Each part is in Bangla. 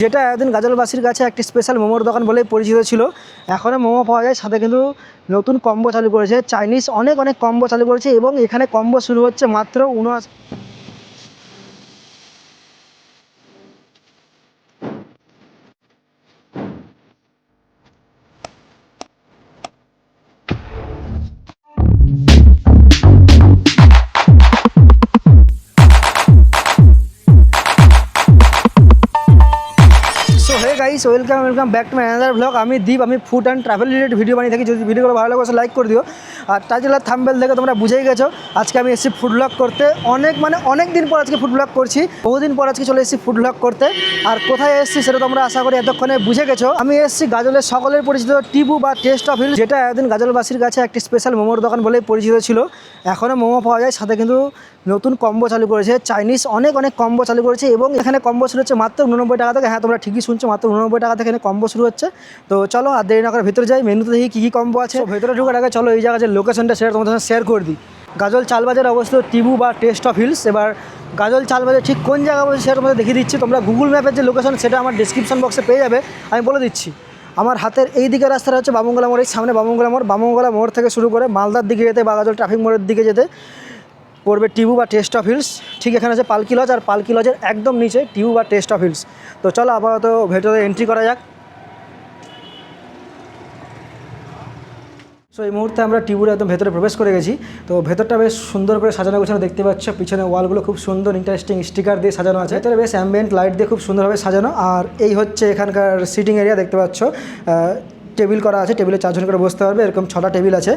যেটা এতদিন গাজলবাসীর কাছে একটি স্পেশাল মোমোর দোকান বলেই পরিচিত ছিল, এখনও মোমো পাওয়া যায়। সাথে কিন্তু নতুন কম্বো চালু করেছে, চাইনিজ অনেক কম্বো চালু করেছে এবং এখানে কম্বো শুরু হচ্ছে মাত্র 79। So hey guys, welcome back to my another blog. আমি দীপ, আমি food and travel related video বানিয়ে থাকি। যদি ভিডিওগুলো ভালো লাগে লাইক করে দিও। আর টাইটেল আর থাম্বনেল দেখে তোমরা বুঝেই গেছো আজকে আমি এসেছি ফুড ব্লগ করতে। অনেক দিন পর আজকে ফুড ব্লগ করছি, বহুদিন পর আজকে চলে এসেছি ফুড ব্লগ করতে। আর কোথায় এসেছি সেটা তোমরা আশা করি এতক্ষণে বুঝে গেছো। আমি এসেছি গাজলের সকলের পরিচিত টিবু বা টেস্ট অফ হিলস, যেটা এতদিন গাজলবাসীর কাছে একটি স্পেশাল মোমোর দোকান বলেই পরিচিত ছিল। এখনও মোমো পাওয়া যায়, সাথে কিন্তু নতুন কম্বো চালু করেছে, চাইনিজ অনেক কম্বো চালু করেছে এবং এখানে কম্বো শুরু হচ্ছে মাত্র 89 টাকা থেকে। হ্যাঁ, তোমরা ঠিকই শুনছো, মাত্র 89 টাকা থেকে এখানে কম্বো শুরু হচ্ছে। তো চলো আর দেরি না করে ভিতরে যাই, মেনুতে দেখি কী কম্বো আছে। ভেতরে ঢোকার আগে চলো এই জায়গার যে লোকেশনটা সেটা তোমাদের সাথে শেয়ার করে দিই। গাজল চালবাজারে অবস্থিত টিবু বা টেস্ট অফ হিলস। এবার গাজল চালবাজার ঠিক কোন জায়গা বলছে সেটা তোমাদের দেখিয়ে দিচ্ছি। তোমরা গুগল ম্যাপের যে লোকেশন সেটা আমার ডিসক্রিপশন বক্সে পেয়ে যাবে, আমি বলে দিচ্ছি। আমার হাতের এই দিকে রাস্তাটা হচ্ছে বামুনগোলা মোড়, এই সামনে বামুনগোলা মোড় থেকে শুরু করে মালদার দিকে যেতে বা গাজল ট্রাফিক মোড়ের দিকে যেতে পড়বে টিবু বা টেস্ট অফ হিলস। ঠিক এখানে আছে পালকি লজ, আর পালকি লজের একদম নিচে টিবু বা টেস্ট অফ হিলস। তো চলো আপাতত ভেতরে এন্ট্রি করা যাক। সো এই মুহূর্তে আমরা টিবুর একদম ভেতরে প্রবেশ করে গেছি। তো ভেতরটা বেশ সুন্দর করে সাজানো গোছানো দেখতে পাচ্ছ। পিছনে ওয়ালগুলো খুব সুন্দর ইন্টারেস্টিং স্টিকার দিয়ে সাজানো আছে। ভেতরে বেশ অ্যাম্বিয়েন্ট লাইট দিয়ে খুব সুন্দরভাবে সাজানো। আর এই হচ্ছে এখানকার সিটিং এরিয়া, দেখতে পাচ্ছ টেবিল করা আছে, টেবিলে 4 জন করে বসতে পারবে, এরকম 6টা টেবিল আছে।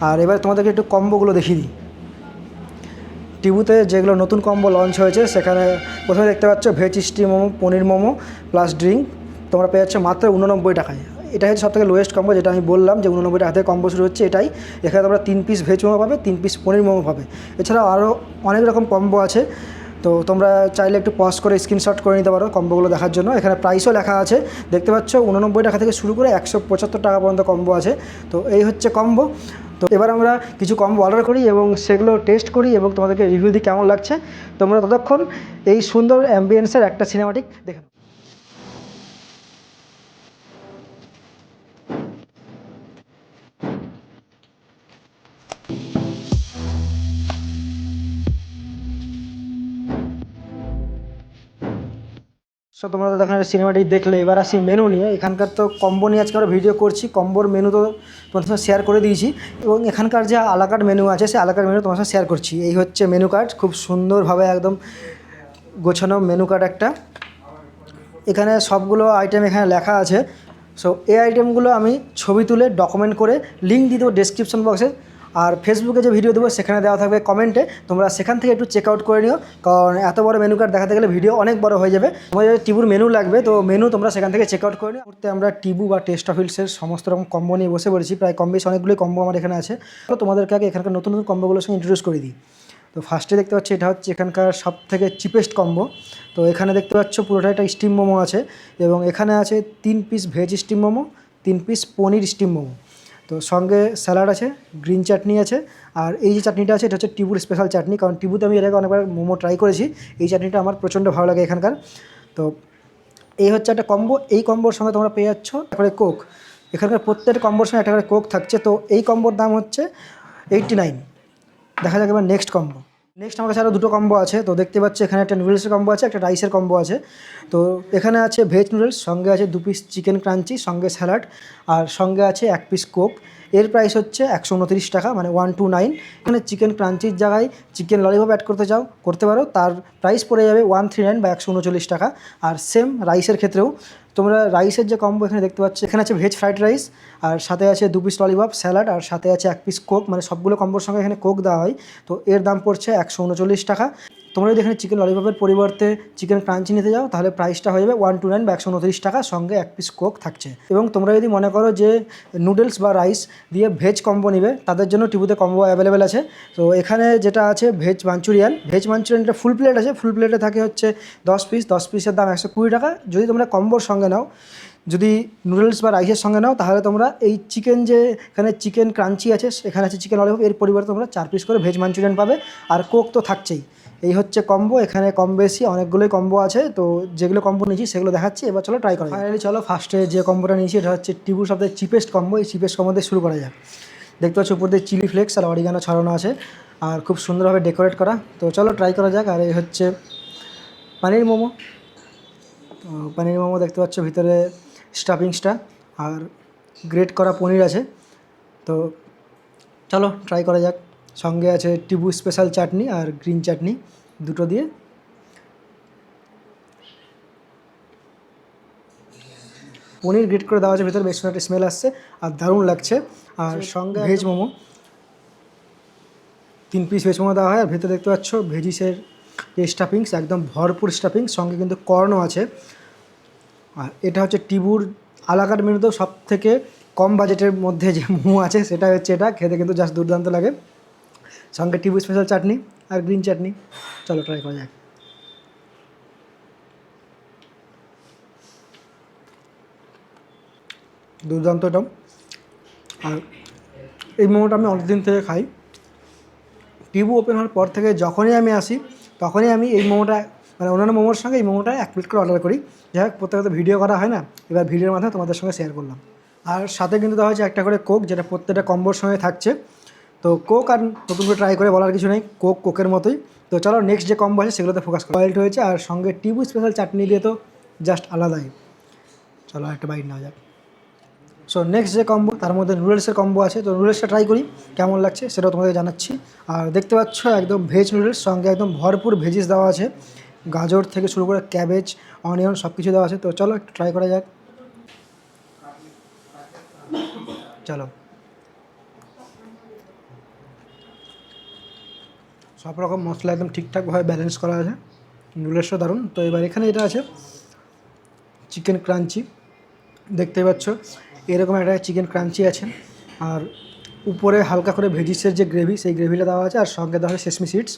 আর এবার তোমাদেরকে একটু কম্বোগুলো দেখিয়ে দিই। টিবুতে যেগুলো নতুন কম্বো লঞ্চ হয়েছে সেখানে প্রথমে দেখতে পাচ্ছ ভেজ স্টিম মোমো, পনির মোমো প্লাস ড্রিঙ্ক তোমরা পেয়ে যাচ্ছ মাত্র 89 টাকায়। এটা হচ্ছে সবথেকে লোয়েস্ট কম্বো, যেটা আমি বললাম যে 89 টাকা থেকে কম্বো শুরু হচ্ছে এটাই। এখানে তোমরা 3 পিস ভেজ মোমো পাবে, 3 পিস পনির মোমো পাবে। এছাড়াও আরও অনেক রকম কম্বো আছে। তো তোমরা চাইলে একটু পজ করে স্ক্রিনশট করে নিতে পারো কম্বোগুলো দেখার জন্য। এখানে প্রাইসও লেখা আছে, দেখতে পাচ্ছ 89 টাকা থেকে শুরু করে 175 টাকা পর্যন্ত কম্বো আছে। তো এই হচ্ছে কম্বো। তো এবার আমরা কিছু কম্বো অর্ডার করি এবং সেগুলো টেস্ট করি এবং তোমাদেরকে রিভিউ দিই কেমন লাগছে। তোমরা ততক্ষণ এই সুন্দর অ্যাম্বিয়েন্সের একটা সিনেমাটিক দেখে নাও। সো তোমরা তো এখানে সিনেমাটি দেখলে, এবার আসি মেনু নিয়ে। এখানকার তো কম্বো নিয়ে আজকে আমরা ভিডিও করছি, কম্বোর মেনু তো তোমার সাথে শেয়ার করে দিয়েছি এবং এখানকার যে আলাকার্ট মেনু আছে সেই আলাকার্ট মেনু তোমার সাথে শেয়ার করছি। এই হচ্ছে মেনু কার্ড, খুব সুন্দরভাবে একদম গোছানো মেনু কার্ড একটা। এখানে সবগুলো আইটেম এখানে লেখা আছে। সো এই আইটেমগুলো আমি ছবি তুলে ডকুমেন্ট করে লিঙ্ক দিয়ে দেবো ডেসক্রিপশন বক্সে। আর ফেসবুকে যে ভিডিও দেবো সেখানে দেওয়া থাকবে কমেন্টে, তোমরা সেখান থেকে একটু চেক আউট করে নিও, কারণ এত বড় মেনু কার্ড দেখাতে গেলে ভিডিও অনেক বড় হয়ে যাবে। তোমাদের টিবুর মেনু লাগবে, তো মেনু তোমরা সেখান থেকে চেক আউট করে নিও। মুহূর্তে আমরা টিবু বা টেস্ট অফ হিলসের সমস্ত রকম কম্বো নিয়ে বসে পড়েছি, প্রায় কম বেশি অনেকগুলোই কম্বো আমার এখানে আছে। তো তোমাদেরকে আগে এখানকার নতুন নতুন কম্বোগুলোর সঙ্গে ইন্ট্রোডিউস করে দিই। তো ফার্স্টে দেখতে পাচ্ছি এটা হচ্ছে এখানকার সবথেকে চিপেস্ট কম্বো। তো এখানে দেখতে পাচ্ছ পুরোটা একটা স্টিম মোমো আছে এবং এখানে আছে 3 piece veg steam momo, 3 piece paneer steam momo. তো সঙ্গে স্যালাড আছে, গ্রিন চাটনি আছে। আর এই যে চাটনিটা আছে এটা হচ্ছে টিবুর স্পেশাল চাটনি, কারণ টিবুতে আমি এর আগে অনেকবার মোমো ট্রাই করেছি। এই চাটনিটা আমার প্রচণ্ড ভালো লাগে এখানকার। তো এই হচ্ছে একটা কম্বো। এই কম্বোর সঙ্গে তোমরা পেয়ে যাচ্ছ একটা করে কোক। এখানকার প্রত্যেকটা কম্বোর সঙ্গে একটা করে কোক থাকছে। তো এই কম্বোর দাম হচ্ছে 89। দেখা যাক এবার নেক্সট কম্বো। নেক্সট আমার কাছে আরও দুটো কম্বো আছে। তো দেখতে পাচ্ছি এখানে একটা নুডলসের কম্বো আছে, একটা রাইসের কম্বো আছে। তো এখানে আছে ভেজ নুডলস, সঙ্গে আছে 2 পিস চিকেন ক্রাঞ্চি, সঙ্গে স্যালাড, আর সঙ্গে আছে 1 পিস কোক। এর প্রাইস হচ্ছে 129 টাকা, মানে 129। এখানে চিকেন ক্রাঞ্চির জায়গায় চিকেন ললিপপ অ্যাড করতে চাও করতে পারো, তার প্রাইস পড়ে যাবে 139 বা 139 টাকা। আর সেম রাইসের ক্ষেত্রেও তোমরা রাইসের যে কম্বো এখানে দেখতে পাচ্ছ, এখানে আছে ভেজ ফ্রাইড রাইস, আর সাথে আছে 2 পিস ললিপপ, স্যালাড, আর সাথে আছে 1 পিস কোক, মানে সবগুলো কম্বোর সঙ্গে এখানে কোক দেওয়া হয়। তো এর দাম পড়ছে 139 টাকা। তোমরা যদি এখানে চিকেন ললিপপের পরিবর্তে চিকেন ক্রাঞ্চি নিতে যাও তাহলে প্রাইসটা হয়ে যাবে 129 বা 129 টাকা, সঙ্গে 1 পিস কোক থাকছে। এবং তোমরা যদি মনে করো যে নুডলস বা রাইস দিয়ে ভেজ কম্বো নিবে, তাদের জন্য টিবুতে কম্বো অ্যাভেলেবেল আছে। তো এখানে যেটা আছে ভেজ মাঞ্চুরিয়ানটা ফুল প্লেট আছে। ফুল প্লেটে থাকে হচ্ছে 10 পিস, 10 পিসের দাম 120 টাকা। যদি তোমরা কম্বোর সঙ্গে নাও, যদি নুডলস বা রাইসের সঙ্গে নাও, তাহলে তোমরা এই চিকেন যে এখানে চিকেন ক্রাঞ্চি আছে, এখানে আছে চিকেন ললিপপ, এর পরিবর্তে তোমরা 4 পিস করে ভেজ মাঞ্চুরিয়ান পাবে, আর কোক তো থাকছেই। এই হচ্ছে কম্বো। এখানে কম বেশি অনেকগুলোই কম্বো আছে, তো যেগুলো কম্বো নিয়েছি সেগুলো দেখাচ্ছি। এবার চলো ট্রাই করা। ফাইনালি চলো ফার্স্টে যে কম্বোটা নিয়েছি এটা হচ্ছে টিবু সবথেকে চিপেস্ট কম্বো। এই চিপেস্ট কম্বো দিয়ে শুরু করা যাক। দেখতে পাচ্ছ উপর দিয়ে চিলি ফ্লেক্স আর অরিগানো ছড়ানো আছে আর খুব সুন্দরভাবে ডেকোরেট করা। তো চলো ট্রাই করা যাক। আর এই হচ্ছে পানির মোমো। তো পানির মোমো দেখতে পাচ্ছ ভিতরে স্টাফিংসটা আর গ্রেট করা পনির আছে। তো চলো ট্রাই করা যাক। সঙ্গে আছে টিবু স্পেশাল চাটনি আর গ্রিন চাটনি, দুটো দিয়ে। পনির গ্রেট করে দেওয়া আছে ভিতরে, বেশ একটা স্মেল আসছে আর দারুণ লাগছে। আর সঙ্গে veg momo, 3 piece veg momo দেওয়া হয়। আর ভেতরে দেখতে পাচ্ছ ভেজিসের যে স্টাফিংস, একদম ভরপুর স্টাফিংস, সঙ্গে কিন্তু কর্নও আছে। আর এটা হচ্ছে টিবুর আলাকার মেনুতেও সব থেকে কম বাজেটের মধ্যে যে মোমো আছে সেটা হচ্ছে এটা। খেতে কিন্তু জাস্ট দুর্দান্ত লাগে। সঙ্গে টিবু স্পেশাল চাটনি আর গ্রিন চাটনি। চলো ট্রাই করা যাক। দুর্দান্ত এটা। আর এই মোমোটা আমি অনেকদিন থেকে খাই। টিবু ওপেন হওয়ার পর থেকে যখনই আমি আসি তখনই আমি এই মোমোটা, মানে অন্যান্য মোমোর সঙ্গে এই মোমোটা 1 প্লেট করে অর্ডার করি। যাই হোক, প্রত্যেকে তো ভিডিও করা হয় না, এবার ভিডিওর মাধ্যমে তোমাদের সঙ্গে শেয়ার করলাম। আর সাথে কিন্তু দেওয়া হয়েছে একটা করে কোক, যেটা প্রত্যেকটা কম্বোর সঙ্গে থাকছে। তো কোক আর নতুন করে ট্রাই করে বলার কিছু নেই, কোকের মতোই। তো চলো নেক্সট যে কম্বো আছে সেগুলোতে ফোকাস করা। বয়েলড হয়েছে আর সঙ্গে টিবু স্পেশাল চাটনি দিয়ে তো জাস্ট আলাদাই। চলো একটা বাইট নেওয়া যাক। সো নেক্সট যে কম্বো তার মধ্যে নুডলসের কম্বো আছে। তো নুডলসটা ট্রাই করি কেমন লাগছে সেটাও তোমাদের জানাচ্ছি। আর দেখতে পাচ্ছ একদম ভেজ নুডলস, সঙ্গে একদম ভরপুর ভেজিস দেওয়া আছে, গাজর থেকে শুরু করে ক্যাবেজ, অনিয়ন সব কিছু দেওয়া আছে। তো চলো একটু ট্রাই করা যাক। চলো, সব রকম মশলা একদম ঠিকঠাকভাবে ব্যালেন্স করা আছে, নুডলসটা দারুণ। তো এবার এখানে এটা আছে চিকেন ক্রাঞ্চি, দেখতেই পাচ্ছ এরকম একটা চিকেন ক্রাঞ্চি আছে। আর উপরে হালকা করে ভেজিসের যে গ্রেভি, সেই গ্রেভিটা দেওয়া আছে। আর সঙ্গে দেওয়া হয় সেসমি সিডস।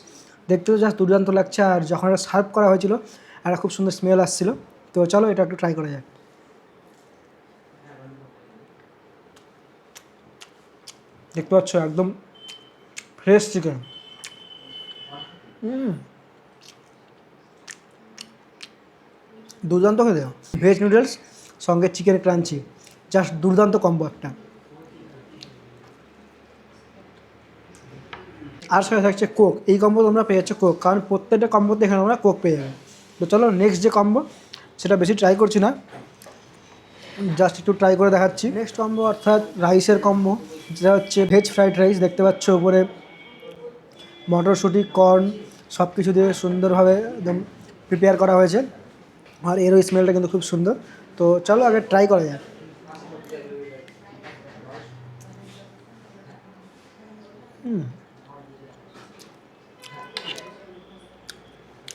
দেখতেও জাস্ট দুর্দান্ত লাগছে। আর যখন এটা সার্ভ করা হয়েছিল একটা খুব সুন্দর স্মেল আসছিলো। তো চলো এটা একটু ট্রাই করা যাক। দেখতে পাচ্ছ একদম ফ্রেশ চিকেন। দুর্দান্ত খেতে। ভেজ নুডলস সঙ্গে চিকেন ক্রাঞ্চি, জাস্ট দুর্দান্ত কম্বো একটা। আর সাথে থাকছে কোক। এই কম্বো তোমরা পেয়ে যাচ্ছ কোক, কারণ প্রত্যেকটা কম্বোতে এখানে আমরা কোক পেয়ে যাবে। তো চলো নেক্সট যে কম্বো, সেটা বেশি ট্রাই করছি না, জাস্ট একটু ট্রাই করে দেখাচ্ছি। নেক্সট কম্বো অর্থাৎ রাইসের কম্বো, যেটা হচ্ছে ভেজ ফ্রাইড রাইস। দেখতে পাচ্ছ উপরে মটরশুঁটি, কর্ন সব কিছু দিয়ে সুন্দরভাবে একদম প্রিপেয়ার করা হয়েছে। আর এরও স্মেলটা কিন্তু খুব সুন্দর। তো চলো আগে ট্রাই করা যাক।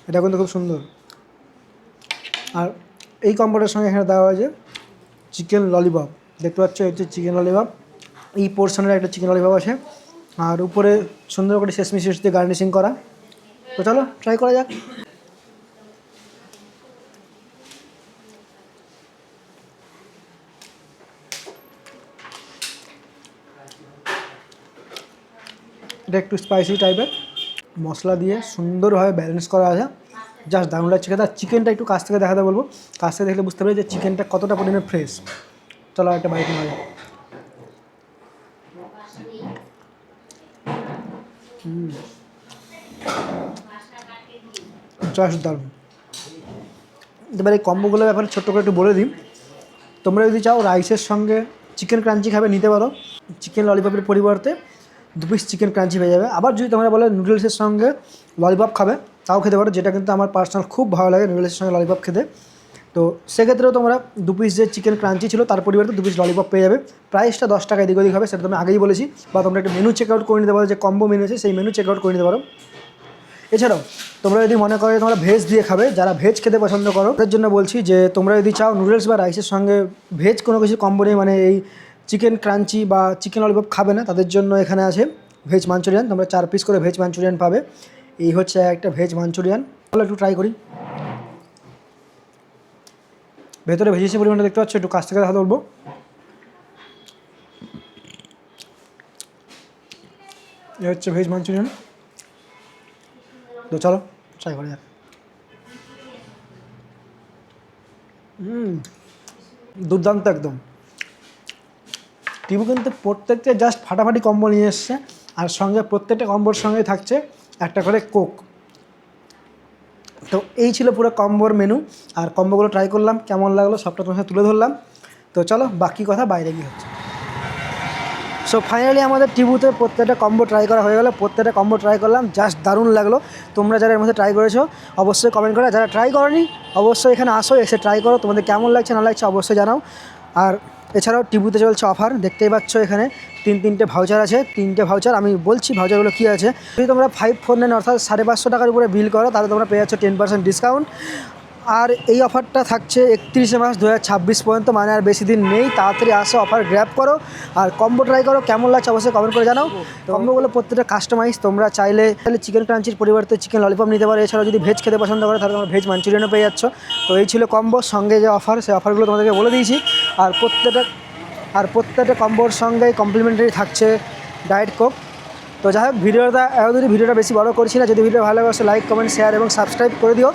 এটা কিন্তু খুব সুন্দর। আর এই কম্বোটার সঙ্গে এখানে দেওয়া হয়েছে চিকেন ললিপপ। দেখতে পাচ্ছ হচ্ছে চিকেন ললিপপ, এই পোর্শনের একটা চিকেন ললিপপ আছে। আর উপরে সুন্দর করে সেসমি সিডস দিয়ে গার্নিশিং করা। তো চলো ট্রাই করা যাক। এটা একটু স্পাইসি টাইপের, মশলা দিয়ে সুন্দরভাবে ব্যালেন্স করা আছে, জাস্ট দারুণ লাগছে খেতে। আর চিকেনটা একটু কাছ থেকে দেখাতে বলবো, কাছ থেকে দেখলে বুঝতে পারি যে চিকেনটা কতটা পরিমাণে ফ্রেশ। চলো একটা বাইট নেওয়া যায়। জাস্ট দারুণ। এবার এই কম্বোগুলোর ব্যাপারে ছোট্ট করে একটু বলে দিই। তোমরা যদি চাও রাইসের সঙ্গে চিকেন ক্রাঞ্চি খাবে, নিতে পারো। চিকেন ললিপপের পরিবর্তে 2 পিস চিকেন ক্রাঞ্চি হয়ে যাবে। আবার যদি তোমরা বলো নুডলসের সঙ্গে ললিপপ খাবে, তাও খেতে পারো, যেটা কিন্তু আমার পার্সোনাল খুব ভালো লাগে নুডলসের সঙ্গে ললিপপ খেতে। তো সেক্ষেত্রেও তোমরা 2 পিস যে চিকেন ক্রাঞ্চি ছিল তার পরিবর্তে 2 পিস ললিপপ পেয়ে যাবে। প্রাইসটা 10 টাকা এদিক ওদিক হবে, সেটা তুমি আগেই বলেছি। বা তোমরা একটা মেনু চেক আউট করে নিতে পারো, যে কম্বো মেনু আছে সেই মেনু চেক আউট করে নিতে পারো। এছাড়াও তোমরা যদি মনে করো তোমরা ভেজ দিয়ে খাবে, যারা ভেজ খেতে পছন্দ করো তাদের জন্য বলছি যে তোমরা যদি চাও নুডলস বা রাইসের সঙ্গে ভেজ কোনো কিছু কম্বো নেই, মানে এই চিকেন ক্রাঞ্চি বা চিকেন ললিপপ খাবে না, তাদের জন্য এখানে আছে ভেজ মাঞ্চুরিয়ান। তোমরা 4 পিস করে ভেজ মাঞ্চুরিয়ান পাবে। এই হচ্ছে একটা ভেজ মাঞ্চুরিয়ান। তাহলে একটু ট্রাই করি। ভেতরে ভেজিসের পরিমাণটা দেখতে পাচ্ছ, একটু কাছ থেকে দেখা বলবো। এই হচ্ছে ভেজ মাঞ্চুরিয়ান। তো চলো ট্রাই করা যাক। দুর্দান্ত একদম। টিবু কিন্তু প্রত্যেকটা জাস্ট ফাটাফাটি কম্বো নিয়ে এসছে, আর সঙ্গে প্রত্যেকটা কম্বোর সঙ্গে থাকছে একটা করে কোক। তো এই ছিল পুরো কম্বোর মেনু, আর কম্বোগুলো ট্রাই করলাম, কেমন লাগলো সবটা তোমার সাথে তুলে ধরলাম। তো চলো বাকি কথা বাইরে গিয়ে হচ্ছে। সো ফাইনালি আমাদের টিবুতে প্রত্যেকটা কম্বো ট্রাই করা হয়ে গেলো, প্রত্যেকটা কম্বো ট্রাই করলাম, জাস্ট দারুণ লাগলো। তোমরা যারা এর মধ্যে ট্রাই করেছো অবশ্যই কমেন্ট করো, যারা ট্রাই করোনি অবশ্যই এখানে আসো, এসে ট্রাই করো, তোমাদের কেমন লাগছে না লাগছে অবশ্যই জানাও। আর এছাড়াও টিবুতে চলছে অফার, দেখতেই পাচ্ছ এখানে তিনটে ভাউচার আছে, 3টে ভাউচার। আমি বলছি ভাউচারগুলো কী আছে। যদি তোমরা 549 অর্থাৎ 550 টাকার উপরে বিল করো তাহলে তোমরা পেয়ে যাচ্ছ 10% ডিসকাউন্ট। আর এই অফারটা থাকছে 31 মার্চ 2026 পর্যন্ত, মানে আর বেশি দিন নেই। তাড়াতাড়ি আসো, অফার গ্র্যাব করো আর কম্বো ট্রাই করো, কেমন লাগছে অবশ্যই কমেন্ট করে জানাও। কম্বোগুলো প্রত্যেকটা কাস্টমাইজ, তোমরা চাইলে চিকেন ক্রাঞ্চির পরিবর্তে চিকেন ললিপপ নিতে পারো। এছাড়াও যদি ভেজ খেতে পছন্দ করো তাহলে তোমরা ভেজ মাঞ্চুরিয়ানও পেয়ে যাচ্ছ। তো এই ছিল কম্বো, সঙ্গে যে অফার সেই অফারগুলো তোমাদেরকে বলে দিয়েছি। আর প্রত্যেকটা কম্বোর সঙ্গেই কমপ্লিমেন্টারি থাকছে ডায়েট কোক। তো যাই হোক, ভিডিওটা বেশি বড় করছি না। যদি ভিডিও ভালো লাগে অবশ্যই লাইক, কমেন্ট, শেয়ার এবং সাবস্ক্রাইব করে দিও।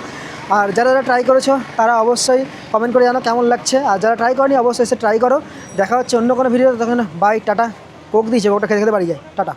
আর যারা ট্রাই করেছো তারা অবশ্যই কমেন্ট করে জানো কেমন লাগছে, আর যারা ট্রাই করনি অবশ্যই এসে ট্রাই করো। দেখা হচ্ছে অন্য কোনো ভিডিওতে, তখন বাই, টাটা। কোক দিয়েছে, কোকটা খেতে খেতে বাড়ি যায়, টাটা।